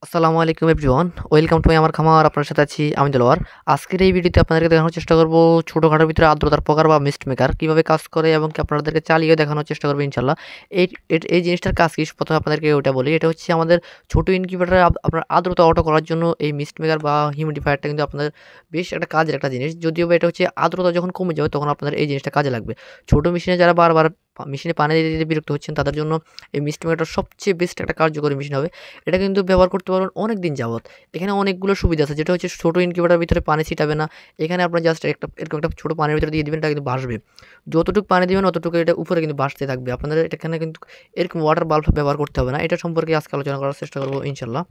আসসালামু আলাইকুম everyone, welcome to আমার খামার। আপনার সাথে আছি আমি দেলোয়ার। আজকের এই ভিডিওতে আপনাদেরকে দেখানোর চেষ্টা করব ছোটোখাটোর ভিতরে আর্দ্রতার প্রকার বা মিস্ট মেকার কীভাবে কাজ করে এবং কি আপনাদেরকে চালিয়ে দেখানোর চেষ্টা করবো ইনশাল্লাহ। এই এই জিনিসটার কাজ কি, প্রথমে আপনাদেরকে ওটা বলি। এটা হচ্ছে আমাদের ছোটো ইনকিউবেটারে আপনার আর্দ্রতা অটো করার জন্য এই মিস্ট মেকার বা হিউমিডিফায়ারটা কিন্তু আপনাদের বেশ একটা কাজের একটা জিনিস। যদিও বা এটা হচ্ছে আর্দ্রতা যখন কমে যাবে তখন আপনাদের এই জিনিসটা কাজে লাগবে। ছোটো মেশিনে যারা বারবার মেশিনে পানি দিতে দিতে বিরক্ত হচ্ছেন তাদের জন্য এই মিস্ট মেকারটা সবচেয়ে বেস্ট একটা কার্যকরী মেশিন হবে। এটা কিন্তু ব্যবহার করতে পারবেন অনেক দিন যাবত। এখানে অনেকগুলো সুবিধা আছে, যেটা হচ্ছে ছোটো ইনকিউবেটারের ভিতরে পানি ছিটাবে না। এখানে আপনার জাস্ট এরকম একটা ছোটো পানির ভিতরে দিয়ে দিবেন, এটা কিন্তু ভাসবে। যতটুকু পানি দিবেন অতটুকু এটা উপরে কিন্তু ভাসতে থাকবে। আপনাদের এখানে কিন্তু এরকম ওয়াটার বাল্ব ব্যবহার করতে হবে না। এটা সম্পর্কে আজকে আলোচনা করার চেষ্টা করবো ইনশাল্লাহ।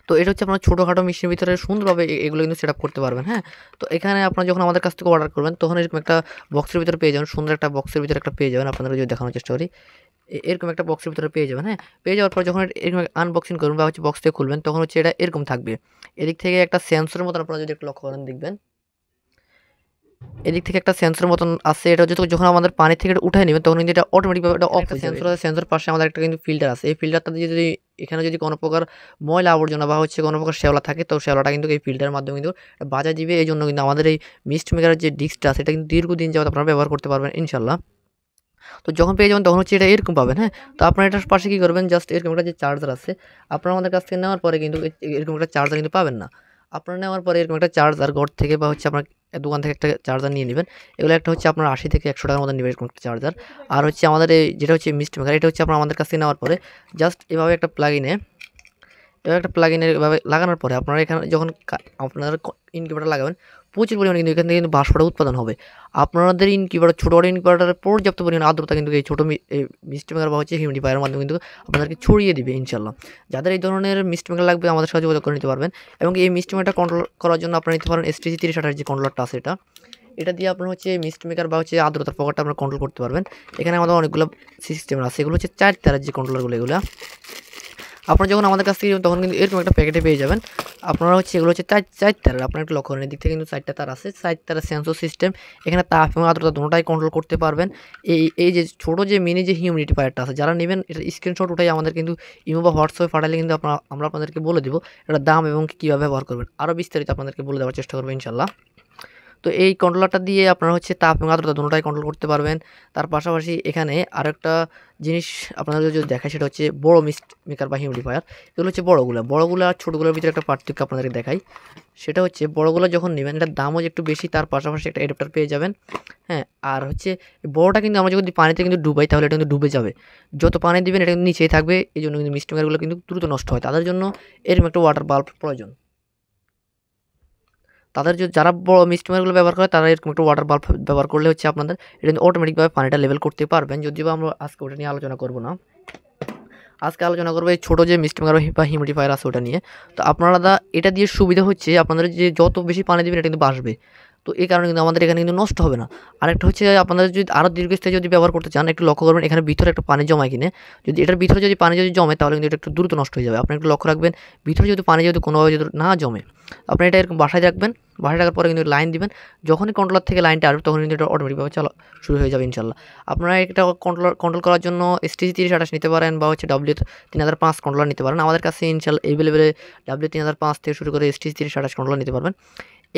তো এটা হচ্ছে আপনার ছোটোখাটো মেশিনের ভিতরে সুন্দরভাবে এগুলো কিন্তু সেট আপ করতে পারবেন। হ্যাঁ, তো এখানে আপনারা যখন আমাদের কাছ থেকে অর্ডার করবেন তখন এরকম একটা বক্সের ভিতরে পেয়ে যাবেন, সুন্দর একটা বক্সের ভিতরে একটা পেয়ে যাবেন। আপনাদের যদি দেখানোর চেষ্টা করি, এরকম একটা বক্সের ভিতরে পেয়ে যাবেন। হ্যাঁ, পেয়ে যাওয়ার পর যখন এরকম আনবক্সিং করবেন বা হচ্ছে বক্স থেকে খুলবেন তখন হচ্ছে এটা এরকম থাকবে। এদিক থেকে একটা সেন্সরের মতন আপনারা যদি একটু লক্ষ্য করেন দেখবেন, এদিক থেকে একটা সেন্সর মতন আছে। এটা হচ্ছে যখন আমাদের পানি থেকে এটা উঠায় নেবেন তখন কিন্তু এটা অটোমেটিকভাবে এটা অফ হয়ে যাবে। সেন্সর আছে, সেন্সর পাশে আমাদের একটা কিন্তু ফিল্টার আছে। এই ফিল্টারটা দিয়ে যদি এখানে যদি কোনো প্রকার ময়লা আবর্জনা বা হচ্ছে কোনো প্রকার শ্যাওলা থাকে তো শ্যাওলাটা কিন্তু এই ফিল্টারের মাধ্যমে কিন্তু বাজায় দিবে। এই জন্য কিন্তু আমাদের এই মিস্ট মেকারের যে ডিস্কটা আছে এটা কিন্তু দীর্ঘদিন যাবত আপনারা ব্যবহার করতে পারবেন ইনশাল্লাহ। তো যখন পেয়ে যাবেন তখন হচ্ছে এটা এরকম পাবেন। হ্যাঁ, তো আপনারা এটার পাশে কী করবেন, জাস্ট এরকম একটা যে চার্জার আছে আপনারা আমাদের কাছ থেকে নেওয়ার পরে কিন্তু এরকম একটা চার্জার কিন্তু পাবেন না। আপনারা নেওয়ার পরে এরকম একটা চার্জার ঘর থেকে বা হচ্ছে আপনার দোকান থেকে একটা চার্জার নিয়ে নেবেন। এগুলো একটা হচ্ছে আপনার 80 থেকে 100 টাকার মধ্যে নেবেন এরকম একটা চার্জার। আর হচ্ছে আমাদের এই যেটা হচ্ছে মিস্ট মেকার, এটা হচ্ছে আপনার আমাদের কাছ থেকে নেওয়ার পরে জাস্ট এভাবে একটা প্লাগ ইনের এভাবে লাগানোর পরে আপনারা এখানে যখন আপনারা ইনকিউবেটার লাগাবেন প্রচুর পরিমাণে কিন্তু এখান থেকে কিন্তু বাষ্পটা উৎপাদন হবে। আপনাদের ইনকিউবেটার ছোটো বড় ইনকিউবেটারের পর্যাপ্ত পরিমাণে আর্দ্রতা কিন্তু এই ছোটো এই মিস্ট মেকার বা হচ্ছে হিউমিডিফায়ারের মাধ্যমে কিন্তু আপনাদেরকে ছড়িয়ে দিবে ইনশাল্লাহ। যাদের এই ধরনের মিস্ট মেকার লাগবে আমাদের সাথে যোগাযোগ করে নিতে পারবেন। এবং এই মিস্ট মেকারটা কন্ট্রোল করার জন্য আপনারা নিতে পারেন STC 3060 যে কন্ট্রোলারটা আছে এটা দিয়ে আপনার হচ্ছে মিস্ট মেকার বা হচ্ছে আর্দ্রতার প্রকারটা আপনারা কন্ট্রোল করতে পারবেন। এখানে আমাদের অনেকগুলো সিস্টেম আছে, এগুলো হচ্ছে 4 তারের যে কন্ট্রোলারগুলো এগুলো আপনারা যখন আমাদের কাছ থেকে তখন কিন্তু এরকম একটা প্যাকেটে পেয়ে যাবেন। আপনারা হচ্ছে এগুলো হচ্ছে চার তারের, আপনার একটু লক্ষ্য করেন এদিক থেকে কিন্তু 4টা তার আছে, 4 তারের সেন্সর সিস্টেম। এখানে তাপ এবং আর্দ্রতা দুটোটাই কন্ট্রোল করতে পারবেন। এই যে ছোটো যে মিনি যে হিউমিডিফায়ারটা আছে যারা নেবেন এটা স্ক্রিনশট উঠাই আমাদের কিন্তু ইমো বা হোয়াটসঅ্যাপে পাঠালে কিন্তু আমরা আপনাদেরকে বলে দেবো এটার দাম এবং কীভাবে ব্যবহার করবেন। আরও বিস্তারিত আপনাদেরকে বলে দেওয়ার চেষ্টা করবো ইনশাল্লাহ। তো এই কন্ট্রোলারটা দিয়ে আপনারা হচ্ছে তাপ এবং আর্দ্রতা দুটোটাই কন্ট্রোল করতে পারবেন। তার পাশাপাশি এখানে আরেকটা জিনিস আপনাদের যদি দেখায় সেটা হচ্ছে বড় মিস্ট মেকার বা হিউমিডিফায়ার। এগুলো হচ্ছে বড়গুলো আর ছোটোগুলোর ভিতরে একটা পার্থক্য আপনাদেরকে দেখাই। সেটা হচ্ছে বড়গুলো যখন নেবেন এটার দামও একটু বেশি, তার পাশাপাশি একটা অ্যাডাপ্টার পেয়ে যাবেন। হ্যাঁ, আর হচ্ছে বড়টা কিন্তু আমরা যদি পানিতে কিন্তু ডুবাই তাহলে এটা কিন্তু ডুবে যাবে। যত পানি দিবেন এটা কিন্তু নিচেই থাকবে। এই জন্য কিন্তু মিস্ট মেকারগুলো কিন্তু দ্রুত নষ্ট হয়। তাদের জন্য এরকম একটা ওয়াটার বাল্ব প্রয়োজন। যারা বড় মিস্ট মেকারগুলো ব্যবহার করে তারা এরকম একটা ওয়াটার বাল্ব ব্যবহার করলে হচ্ছে আপনাদের এটা কিন্তু অটোমেটিকভাবে পানিটা লেভেল করতে পারবেন। যদিও আমরা আজকে ওটা নিয়ে আলোচনা করব না, আজকে আলোচনা করবো এই ছোটো যে মিস্ট মেকার বা হিউমিডিফায়ার আছে ওটা নিয়ে। তো আপনারা এটা দিয়ে সুবিধা হচ্ছে আপনাদের যে যত বেশি পানি দেবেন এটা কিন্তু বাসবে। তো এই কারণে কিন্তু আমাদের এখানে কিন্তু নষ্ট হবে না। আরেকটা হচ্ছে আপনাদের যদি আরও দীর্ঘস্থায়ী যদি ব্যবহার করতে চান একটু লক্ষ্য করবেন এখানে ভিতরে একটা পানি জমায় কিনে, যদি এটার ভিতরে যদি পানি যদি জমে তাহলে কিন্তু এটা একটু দ্রুত নষ্ট হয়ে যাবে। আপনি একটু লক্ষ্য রাখবেন ভিতরে যদি পানি যদি কোনোভাবে যদি না জমে আপনি এটা এরকম বাসায় রাখবেন। বাসায় রাখার পরে কিন্তু লাইন দিবেন, যখনই কন্ট্রোলার থেকে লাইনটা আসবে তখন কিন্তু এটা অটোমেটিকভাবে শুরু হয়ে যাবে ইনশাল্লাহ। আপনারা এটা কন্ট্রোল করার জন্য STC 3028 নিতে পারেন বা হচ্ছে W3005 কন্ট্রোলার নিতে পারেন। আমাদের কাছে ইনশাল্লাহ এভেলেবেল W3005 থেকে শুরু করে STC 3028 কন্ট্রোলার নিতে পারবেন।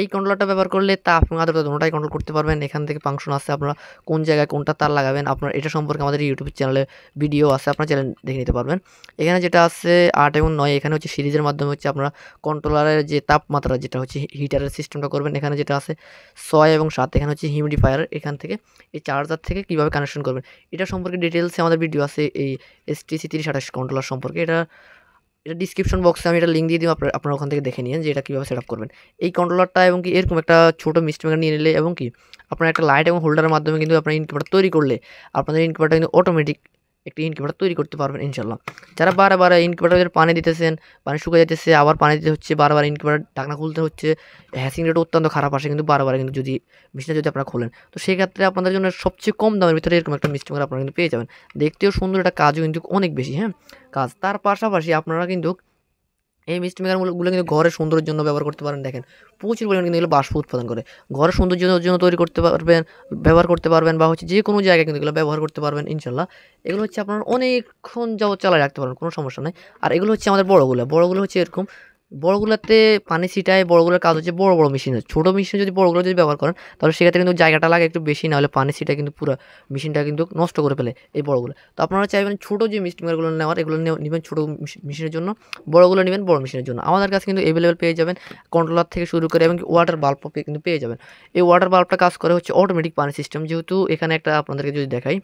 এই কন্ট্রোলারটা ব্যবহার করলে তাপ এবং আর্দ্রতা দুটোটাই কন্ট্রোল করতে পারবেন। এখান থেকে ফাংশন আছে, আপনারা কোন জায়গায় কোনটা তার লাগাবেন আপনার এটা সম্পর্কে আমাদের ইউটিউব চ্যানেলে ভিডিও আছে, আপনার চ্যানেল দেখে নিতে পারবেন। এখানে যেটা আছে 8 এবং 9 এখানে হচ্ছে সিরিজের মাধ্যমে হচ্ছে আপনারা কন্ট্রোলারের যে তাপমাত্রা যেটা হচ্ছে হিটারের সিস্টেমটা করবেন। এখানে যেটা আছে 6 এবং 7 এখানে হচ্ছে হিউমিডিফায়ার। এখান থেকে এই চার্জার থেকে কীভাবে কানেকশন করবেন এটা সম্পর্কে ডিটেলসে আমাদের ভিডিও আছে এই STC 3028 কন্ট্রোলার সম্পর্কে। এটা ডিসক্রিপশন বক্সে আমি এটা লিঙ্ক দিয়ে দিব, আপনারা ওখান থেকে দেখে নিন যে এটা কীভাবে সেট আপ করবেন এই কন্ট্রোলারটা। এবং কি এরকম একটা ছোটো মিস্ট মেকার নিয়ে নিলে এবং কি আপনার একটা লাইট এবং হোল্ডারের মাধ্যমে কিন্তু আপনার ইনকিউবেটার তৈরি করলে আপনাদের ইনকিউবেটার কিন্তু অটোমেটিক একটি ইনকিউবেটার তৈরি করতে পারবেন ইনশাল্লাহ। যারা বারবার ইনকিউবেটারের পানি দিতেছেন, পানি শুকিয়ে যাচ্ছে, আবার পানি দিতে হচ্ছে, বারবার ইনকিউবেটার ঢাকনা খুলতে হচ্ছে, হ্যাসিং রেট অত্যন্ত খারাপ আসে কিন্তু বারবার কিন্তু যদি মেশিনটা যদি আপনারা খোলেন তো সেই ক্ষেত্রে আপনাদের জন্য সবচেয়ে কম দামের ভিতরে এরকম একটা মিস্ট মেকার আপনারা কিন্তু পেয়ে যাবেন। দেখতেও সুন্দর, একটা কাজও কিন্তু অনেক বেশি। হ্যাঁ, কাজ তার পাশাপাশি আপনারা কিন্তু এই মিস্ট মেকারগুলো কিন্তু ঘরের সৌন্দর্যের জন্য ব্যবহার করতে পারেন। দেখেন প্রচুর পরিমাণে কিন্তু এগুলো বাষ্প উৎপাদন করে, ঘরের সৌন্দর্যের জন্য তৈরি করতে পারবেন, ব্যবহার করতে পারবেন, বা হচ্ছে যে কোনো জায়গায় কিন্তু এগুলো ব্যবহার করতে পারবেন ইনশাল্লাহ। এগুলো হচ্ছে আপনার অনেকক্ষণ যাবত চালায় রাখতে পারবেন, কোনো সমস্যা নাই। আর এগুলো হচ্ছে আমাদের বড়গুলো হচ্ছে এরকম, বড়গুলোতে পানি ছিটায়, বড়গুলোর কাজ হচ্ছে বড় বড় মেশিনের। ছোটো মেশিনে যদি বড়গুলো যদি ব্যবহার করেন তাহলে সেক্ষেত্রে কিন্তু জায়গাটা লাগে একটু বেশি, না হলে পানি ছিটায় কিন্তু পুরো মেশিনটা কিন্তু নষ্ট করে ফেলে এই বড়গুলো। তো আপনারা চাইবেন ছোটো যে মিস্টিমারগুলো নেওয়ার, এগুলো নেবেন ছোটো মেশিনের জন্য, বড়গুলো নেবেন বড় মেশিনের জন্য। আমাদের কাছে কিন্তু অ্যাভেলেবেল পেয়ে যাবেন কন্ট্রোলার থেকে শুরু করে, এবং ওয়াটার বাল্বও কিন্তু পেয়ে যাবেন। এই ওয়াটার বাল্বটা কাজ করে হচ্ছে অটোমেটিক পানি সিস্টেম। যেহেতু এখানে একটা আপনাদেরকে যদি দেখাই,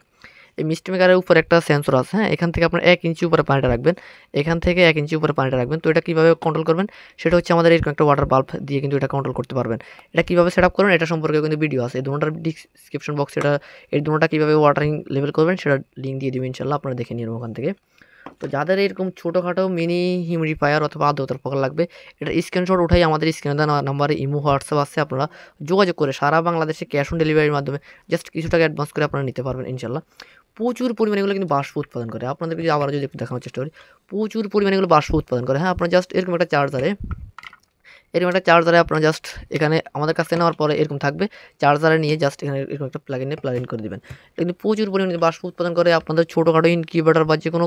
এই মিষ্টি মেকারের উপরে একটা সেন্সর আছে, হ্যাঁ, এখান থেকে আপনার 1 ইঞ্চি উপরে পানিটা রাখবেন, এখান থেকে 1 ইঞ্চি উপরে পানিটা রাখবেন। তো এটা কীভাবে কন্ট্রোল করবেন সেটা হচ্ছে আমাদের এরকম একটা ওয়াটার বাল্ব দিয়ে কিন্তু এটা কন্ট্রোল করতে পারবেন। এটা কীভাবে সেট আপ করবেন এটা সম্পর্কে কিন্তু ভিডিও আছে, এই দুটোটার ডিসক্রিপশন বক্সে এটা, এই দুটোটা কীভাবে ওয়াটারিং লেভেল করবেন সেটা লিঙ্ক দিয়ে দেবেন ইনশাল্লাহ, আপনারা দেখে নিন ওখান থেকে। তো যাদের এরকম ছোটোখাটো মিনি হিউমিডিফায়ার অথবা আর্দ্রতার প্রকার লাগবে, এটা স্ক্রিনশট উঠাই আমাদের স্ক্রিনে দেওয়া নাম্বারে ইমো হোয়াটসঅ্যাপ আছে, আপনারা যোগাযোগ করে সারা বাংলাদেশে ক্যাশ অন ডেলিভারির মাধ্যমে জাস্ট কিছু টাকা অ্যাডভান্স করে আপনারা নিতে পারবেন ইনশাল্লাহ। প্রচুর পরিমাণে এগুলো কিন্তু বাষ্প উৎপাদন করে, আপনাদেরকে যদি আবার যদি একটু দেখানোর চেষ্টা করি, প্রচুর পরিমাণে এগুলো বাষ্প উৎপাদন করে। হ্যাঁ, আপনারা জাস্ট এরকম একটা চার্জারে আপনারা জাস্ট এখানে আমাদের কাছে নেওয়ার পরে এরকম থাকবে, চার্জারে নিয়ে জাস্ট এখানে এরকম একটা প্লাগ ইন করে দেবেন। কিন্তু প্রচুর পরিমাণে বাষ্প উৎপাদন করে, আপনাদের ছোটোখাটো ইনকিউবেটর বা যে কোনো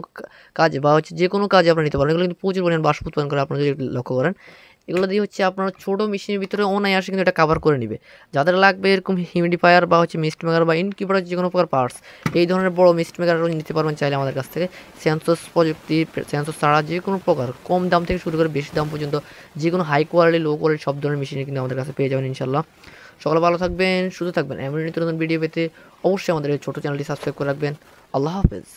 কাজে বা হচ্ছে যে কোনো কাজে আপনারা নিতে পারেন। এগুলো কিন্তু প্রচুর পরিমাণে বাষ্প উৎপাদন করে, আপনারা যদি লক্ষ্য করেন। এগুলো দিয়ে হচ্ছে আপনার ছোটো মেশিনের ভিতরে অনায়াসে কিন্তু এটা কাভার করে নেবে। যাদের লাগবে এরকম হিউমিডিফায়ার বা হচ্ছে মিস্ট মেকার বা ইনকিউবেটর যে কোনো প্রকার পার্টস, এই ধরনের বড় মিস্ট মেকারও নিতে পারবেন চাইলে আমাদের কাছ থেকে। সেন্সর প্রযুক্তি, সেন্সর ছাড়া যে কোনো প্রকার কম দাম থেকে শুরু করে বেশি দাম পর্যন্ত যে কোনো হাই কোয়ালিটি লো কোয়ালিটি সব ধরনের মেশিন কিন্তু আমাদের কাছে পেয়ে যাবেন ইনশাল্লাহ। সকলে ভালো থাকবেন, সুস্থ থাকবেন। এমন নিত্য নতুন ভিডিও পেতে অবশ্যই আমাদের এই ছোটো চ্যানেলটি সাবস্ক্রাইব করে রাখবেন। আল্লাহ হাফেজ।